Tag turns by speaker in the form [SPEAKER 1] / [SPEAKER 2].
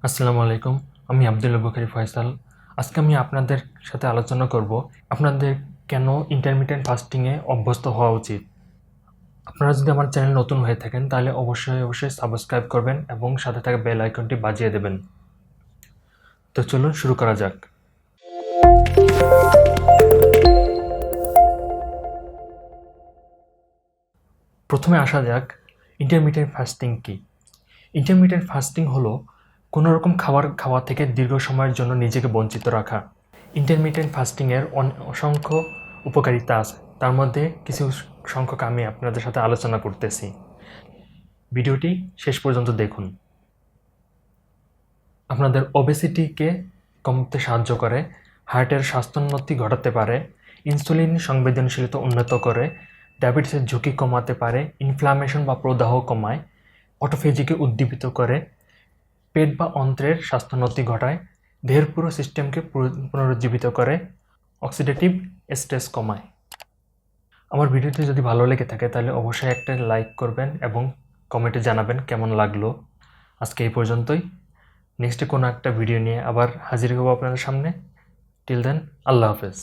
[SPEAKER 1] আসসালামু আলাইকুম। আমি আব্দুল বুখারী ফয়সাল। আজকে আমি আপনাদের সাথে আলোচনা করব আপনাদের কেন ইন্টারমিটেন্ট ফাস্টিংয়ে অভ্যস্ত হওয়া উচিত। আপনারা যদি আমার চ্যানেল নতুন হয়ে থাকেন তাহলে অবশ্যই সাবস্ক্রাইব করবেন এবং সাথে থাকা বেল আইকনটি বাজিয়ে দেবেন। তো চলুন শুরু করা যাক। প্রথমে আসা যাক ইন্টারমিটেন্ট ফাস্টিং কি। ইন্টারমিটেন্ট ফাস্টিং হলো কোনো রকম খাবার খাওয়া থেকে দীর্ঘ সময়ের জন্য নিজেকে বঞ্চিত রাখা। ইন্টারমিটেন্ট ফাস্টিংয়ের অসংখ্য উপকারিতা আছে, তার মধ্যে কিছু সংখ্যক আমি আপনাদের সাথে আলোচনা করতেছি। ভিডিওটি শেষ পর্যন্ত দেখুন। আপনাদের ওবেসিটিকে কমতে সাহায্য করে, হার্টের স্বাস্থ্যোন্নতি ঘটাতে পারে, ইনসুলিন সংবেদনশীলতা উন্নত করে, ডায়াবেটিসের ঝুঁকি কমাতে পারে, ইনফ্লামেশন বা প্রদাহ কমায়, অটোফেজিকে উদ্দীপিত করে, পেট বা অন্ত্রের স্বাস্থ্যোন্নতি ঘটায়, দেহের পুরো সিস্টেমকে পুনরুজ্জীবিত করে, অক্সিডেটিভ স্ট্রেস কমায়। আমার ভিডিওটি যদি ভালো লেগে থাকে তাহলে অবশ্যই একটা লাইক করবেন এবং কমেন্টে জানাবেন কেমন লাগলো। আজকে এই পর্যন্তই। নেক্সটে কোনো একটা ভিডিও নিয়ে আবার হাজির হব আপনাদের সামনে। টিল দেন, আল্লাহ হাফেজ।